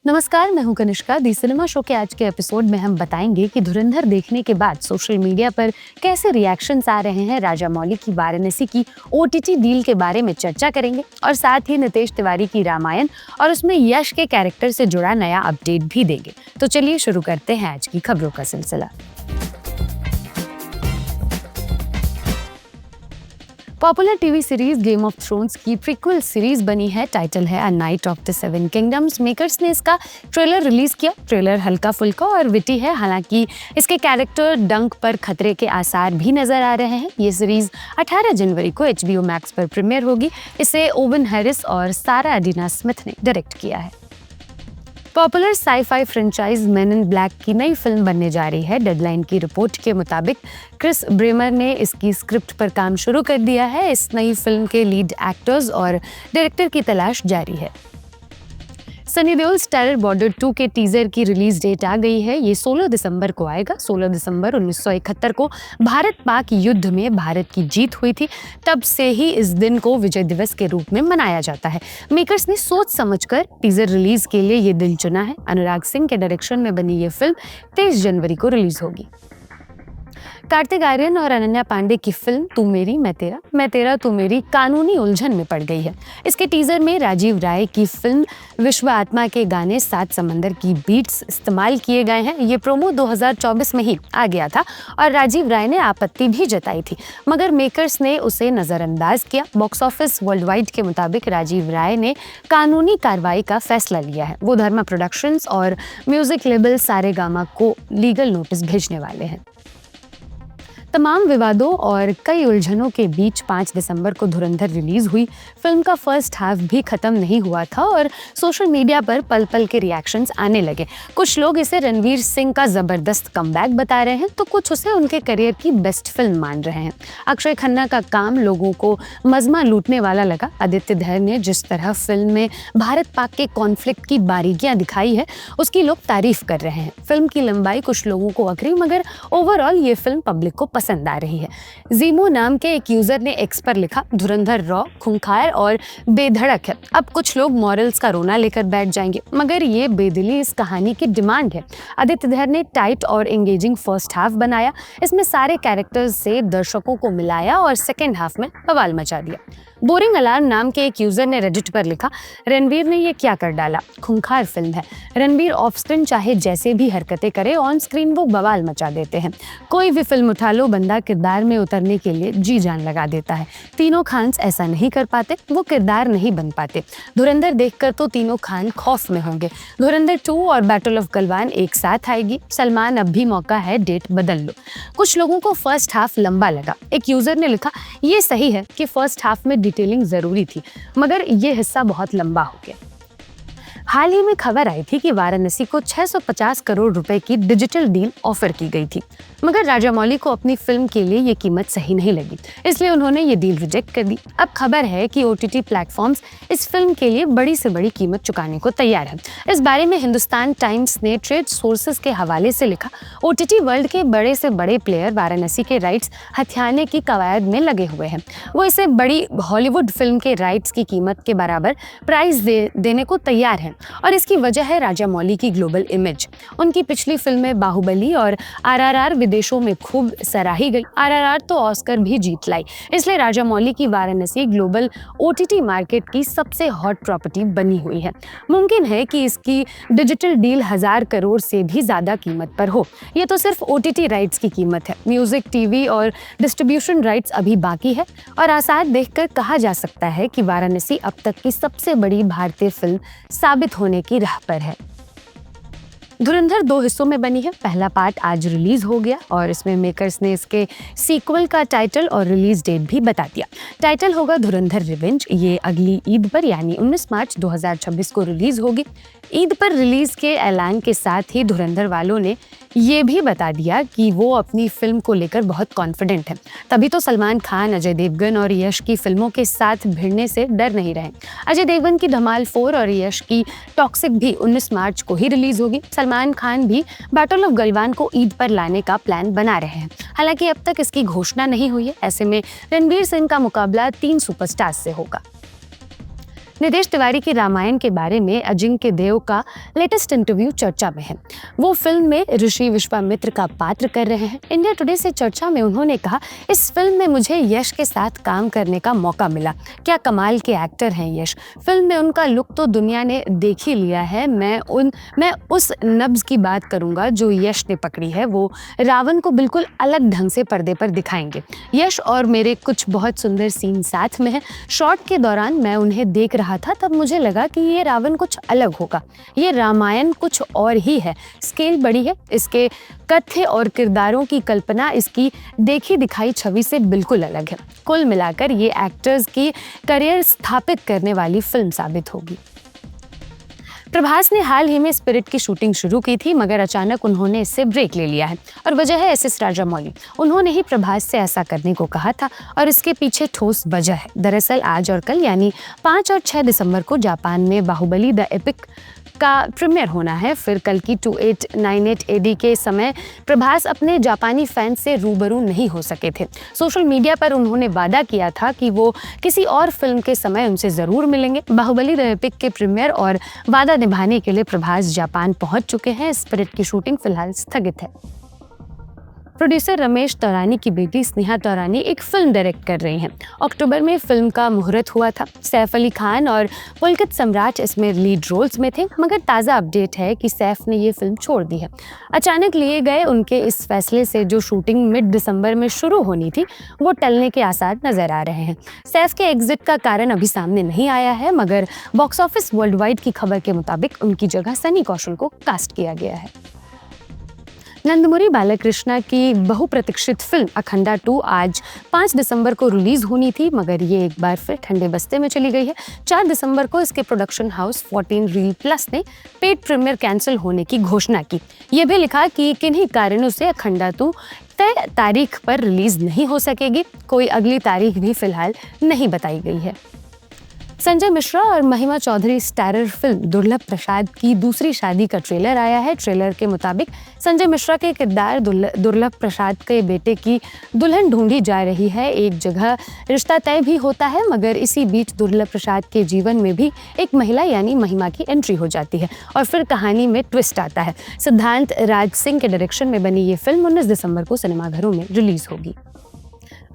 नमस्कार, मैं हूं कनिष्का। दी सिनेमा शो के आज के एपिसोड में हम बताएंगे कि धुरंधर देखने के बाद सोशल मीडिया पर कैसे रिएक्शंस आ रहे हैं। राजा मौली की वाराणसी की ओटीटी डील के बारे में चर्चा करेंगे और साथ ही नितेश तिवारी की रामायण और उसमें यश के कैरेक्टर से जुड़ा नया अपडेट भी देंगे। तो चलिए शुरू करते हैं आज की खबरों का सिलसिला। Popular TV series game of thrones की प्रीक्वल सीरीज बनी है। टाइटल है a night of the seven kingdoms. Makers ने इसका ट्रेलर रिलीज किया। ट्रेलर हल्का फुल्का और विटी है, हालांकि इसके कैरेक्टर डंक पर खतरे के आसार भी नजर आ रहे हैं। ये सीरीज 18 जनवरी को HBO मैक्स पर प्रीमियर होगी। इसे ओवन हैरिस और सारा अडीना स्मिथ ने डायरेक्ट किया है। पॉपुलर साई-फाई फ्रेंचाइज मेन इन ब्लैक की नई फिल्म बनने जा रही है। डेडलाइन की रिपोर्ट के मुताबिक क्रिस ब्रेमर ने इसकी स्क्रिप्ट पर काम शुरू कर दिया है। इस नई फिल्म के लीड एक्टर्स और डायरेक्टर की तलाश जारी है। सनी देओल टेरर बॉर्डर 2 के टीजर की रिलीज डेट आ गई है। ये 16 दिसंबर को आएगा। 16 दिसंबर 1971 को भारत पाक युद्ध में भारत की जीत हुई थी। तब से ही इस दिन को विजय दिवस के रूप में मनाया जाता है। मेकर्स ने सोच समझकर टीजर रिलीज के लिए ये दिन चुना है। अनुराग सिंह के डायरेक्शन में बनी ये फिल्म 23 जनवरी को रिलीज होगी। कार्तिक आर्यन और अनन्या पांडे की फिल्म तू मेरी मैं तेरा तू मेरी कानूनी उलझन में पड़ गई है। इसके टीजर में राजीव राय की फिल्म विश्व आत्मा के गाने सात समंदर की बीट्स इस्तेमाल किए गए हैं। ये प्रोमो 2024 में ही आ गया था और राजीव राय ने आपत्ति भी जताई थी, मगर मेकर्स ने उसे नजरअंदाज किया। बॉक्स ऑफिस वर्ल्ड वाइड के मुताबिक राजीव राय ने कानूनी कार्रवाई का फैसला लिया है। वो धर्मा प्रोडक्शंस और म्यूजिक लेबल सारेगामा को लीगल नोटिस भेजने वाले हैं। तमाम विवादों और कई उलझनों के बीच 5 दिसंबर को धुरंधर रिलीज हुई। फिल्म का फर्स्ट हाफ भी खत्म नहीं हुआ था और सोशल मीडिया पर पल पल के रिएक्शंस आने लगे। कुछ लोग इसे रणवीर सिंह का जबरदस्त कमबैक बता रहे हैं, तो कुछ उसे उनके करियर की बेस्ट फिल्म मान रहे हैं। अक्षय खन्ना का काम लोगों को मजमा लूटने वाला लगा। आदित्य धर ने जिस तरह फिल्म में भारत पाक के कॉन्फ्लिक्ट की बारीकियां दिखाई है, उसकी लोग तारीफ कर रहे हैं। फिल्म की लंबाई कुछ लोगों को अकड़ी, मगर ओवरऑल ये फिल्म पब्लिक को पसंद आ रही है। जीमो नाम के एक यूजर ने एक्स पर लिखा, धुरंधर रॉ, खूंखार और बेधड़क है। अब कुछ लोग मॉरल्स का रोना लेकर बैठ जाएंगे, मगर ये बेदिली इस कहानी की डिमांड है। आदित्य धर ने टाइट और एंगेजिंग फर्स्ट हाफ बनाया। इसमें सारे कैरेक्टर्स से दर्शकों को मिलाया और सेकेंड हाफ में बवाल मचा दिया। बोरिंग अलार्म नाम के एक यूजर ने रेडिट पर लिखा, रणवीर ने ये क्या कर डाला, खूंखार फिल्म है। रणवीर ऑफ स्क्रीन चाहे जैसे भी हरकतें करे, ऑन स्क्रीन वो बवाल मचा देते हैं। कोई भी फिल्म उठा लो, बंदा किरदार में उतरने के लिए जी जान लगा देता है। तीनों खान्स ऐसा नहीं कर पाते, वो किरदार नहीं बन पाते। धुरंधर देखकर तो तीनों खान खौफ में होंगे। धुरंधर 2 और बैटल ऑफ गलवान एक साथ आएगी। सलमान, अब भी मौका है, डेट बदल लो। कुछ लोगों को फर्स्ट हाफ लंबा लगा। एक यूजर ने लिखा, ये सही है कि फर्स्ट हाफ में डिटेलिंग जरूरी थी, मगर ये हिस्सा बहुत लंबा हो गया। हाल ही में खबर आई थी कि वाराणसी को 650 करोड़ रुपए की डिजिटल डील ऑफर की गई थी, मगर राजा मौली को अपनी फिल्म के लिए ये कीमत सही नहीं लगी, इसलिए उन्होंने ये डील रिजेक्ट कर दी। अब खबर है कि OTT प्लेटफॉर्म्स इस फिल्म के लिए बड़ी से बड़ी कीमत चुकाने को तैयार है। इस बारे में हिंदुस्तान टाइम्स ने ट्रेड सोर्सेज के हवाले से लिखा, OTT वर्ल्ड के बड़े से बड़े प्लेयर वाराणसी के राइट्स हथियाने की कवायद में लगे हुए हैं। वो इसे बड़ी हॉलीवुड फिल्म के राइट्स की कीमत के बराबर प्राइस देने को तैयार है और इसकी वजह है राजा मौली की ग्लोबल इमेज। उनकी पिछली फिल्में बाहुबली और RRR विदेशों में खूब सराही गई। RRR तो ऑस्कर भी जीत लाई। इसलिए राजा मौली की वाराणसी ग्लोबल OTT मार्केट की सबसे हॉट प्रॉपर्टी बनी हुई है। मुमकिन है कि इसकी डिजिटल डील 1000 करोड़ से भी ज्यादा कीमत पर हो। ये तो सिर्फ OTT राइट्स की कीमत है। म्यूजिक, टीवी और डिस्ट्रीब्यूशन राइट्स अभी बाकी है और आसार देखकर कहा जा सकता है कि वाराणसी अब तक की सबसे बड़ी भारतीय फिल्म साबित होने की राह पर है। धुरंधर 2 हिस्सों में बनी है। पहला पार्ट आज रिलीज हो गया और इसमें मेकर्स ने इसके सीक्वल का टाइटल और रिलीज डेट भी बता दिया। टाइटल होगा धुरंधर रिवेंज। ये अगली ईद पर यानी 19 मार्च 2026 को रिलीज होगी। ईद पर रिलीज के ऐलान के साथ ही धुरंधर वालों ने ये भी बता दिया कि वो अपनी फिल्म को लेकर बहुत कॉन्फिडेंट है। तभी तो सलमान खान, अजय देवगन और यश की फिल्मों के साथ भिड़ने से डर नहीं रहे। अजय देवगन की धमाल 4 और यश की टॉक्सिक भी 19 मार्च को ही रिलीज होगी। सलमान खान भी बैटल ऑफ गलवान को ईद पर लाने का प्लान बना रहे हैं। हालांकि अब तक इसकी घोषणा नहीं हुई है। ऐसे में रणवीर सिंह का मुकाबला 3 सुपरस्टार्स से होगा। नितेश तिवारी की रामायण के बारे में अजिंक्य देव का लेटेस्ट इंटरव्यू चर्चा में है। वो फिल्म में ऋषि विश्वामित्र का पात्र कर रहे हैं। इंडिया टुडे से चर्चा में उन्होंने कहा, इस फिल्म में मुझे यश के साथ काम करने का मौका मिला। क्या कमाल के एक्टर हैं यश। फिल्म में उनका लुक तो दुनिया ने देख ही लिया है। मैं उस नब्ज की बात करूंगा जो यश ने पकड़ी है। वो रावण को बिल्कुल अलग ढंग से पर्दे पर दिखाएंगे। यश और मेरे कुछ बहुत सुंदर सीन साथ में है। शॉट के दौरान मैं उन्हें देख रहा था, तब मुझे लगा कि ये रावण कुछ अलग होगा। ये रामायण कुछ और ही है। स्केल बड़ी है। इसके कथ्य और किरदारों की कल्पना इसकी देखी दिखाई छवि से बिल्कुल अलग है। कुल मिलाकर ये एक्टर्स की करियर स्थापित करने वाली फिल्म साबित होगी। प्रभास ने हाल ही में स्पिरिट की शूटिंग शुरू की थी, मगर अचानक उन्होंने इससे ब्रेक ले लिया है और वजह है एस राजामौली। उन्होंने ही प्रभास से ऐसा करने को कहा था और इसके पीछे ठोस वजह है। दरअसल आज और कल यानी 5 और 6 दिसंबर को जापान में बाहुबली द एपिक का प्रीमियर होना है। फिर कल की 2898 AD के समय प्रभास अपने जापानी फैंस से रूबरू नहीं हो सके थे। सोशल मीडिया पर उन्होंने वादा किया था कि वो किसी और फिल्म के समय उनसे ज़रूर मिलेंगे। बाहुबली द एपिक के प्रीमियर और वादा निभाने के लिए प्रभास जापान पहुंच चुके हैं। स्पिरिट की शूटिंग फिलहाल स्थगित है। प्रोड्यूसर रमेश तौरानी की बेटी स्नेहा तौरानी एक फिल्म डायरेक्ट कर रही हैं। अक्टूबर में फिल्म का मुहूर्त हुआ था। सैफ अली खान और पुलकित सम्राट इसमें लीड रोल्स में थे, मगर ताज़ा अपडेट है कि सैफ ने ये फिल्म छोड़ दी है। अचानक लिए गए उनके इस फैसले से जो शूटिंग मिड दिसंबर में शुरू होनी थी, वो टलने के आसार नजर आ रहे हैं। सैफ के एग्जिट का कारण अभी सामने नहीं आया है, मगर बॉक्स ऑफिस वर्ल्ड वाइड की खबर के मुताबिक उनकी जगह सनी कौशल को कास्ट किया गया है। नंदमुरी बालकृष्णा की बहुप्रतीक्षित फिल्म अखंडा 2 आज 5 दिसंबर को रिलीज होनी थी, मगर ये एक बार फिर ठंडे बस्ते में चली गई है। 4 दिसंबर को इसके प्रोडक्शन हाउस 14 रील प्लस ने पेड प्रीमियर कैंसिल होने की घोषणा की। ये भी लिखा कि किन्हीं कारणों से अखंडा 2 तय तारीख पर रिलीज नहीं हो सकेगी। कोई अगली तारीख भी फिलहाल नहीं बताई गई है। संजय मिश्रा और महिमा चौधरी स्टारर फिल्म दुर्लभ प्रसाद की दूसरी शादी का ट्रेलर आया है। ट्रेलर के मुताबिक संजय मिश्रा के किरदार दुर्लभ प्रसाद के बेटे की दुल्हन ढूंढी जा रही है। एक जगह रिश्ता तय भी होता है, मगर इसी बीच दुर्लभ प्रसाद के जीवन में भी एक महिला यानी महिमा की एंट्री हो जाती है और फिर कहानी में ट्विस्ट आता है। सिद्धांत राज सिंह के डायरेक्शन में बनी ये फिल्म 19 दिसंबर को सिनेमाघरों में रिलीज होगी।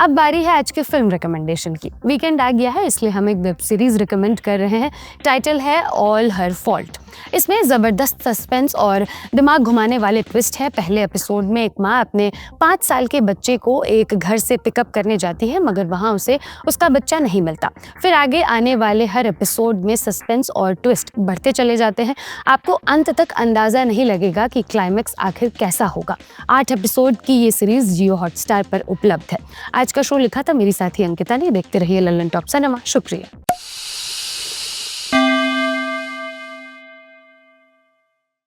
अब बारी है आज के फिल्म रिकमेंडेशन की। वीकेंड आ गया है, इसलिए हम एक वेब सीरीज रिकमेंड कर रहे हैं। टाइटल है ऑल हर फॉल्ट। इसमें ज़बरदस्त सस्पेंस और दिमाग घुमाने वाले ट्विस्ट है। पहले एपिसोड में एक माँ अपने 5 साल के बच्चे को एक घर से पिकअप करने जाती है, मगर वहाँ उसे उसका बच्चा नहीं मिलता। फिर आगे आने वाले हर एपिसोड में सस्पेंस और ट्विस्ट बढ़ते चले जाते हैं। आपको अंत तक अंदाज़ा नहीं लगेगा कि क्लाइमैक्स आखिर कैसा होगा। 8 एपिसोड की ये सीरीज जियो हॉटस्टार पर उपलब्ध है। आज का शो लिखा था मेरी साथी अंकिता ने। देखते रहिए लल्लन टॉप सिनेमा। शुक्रिया।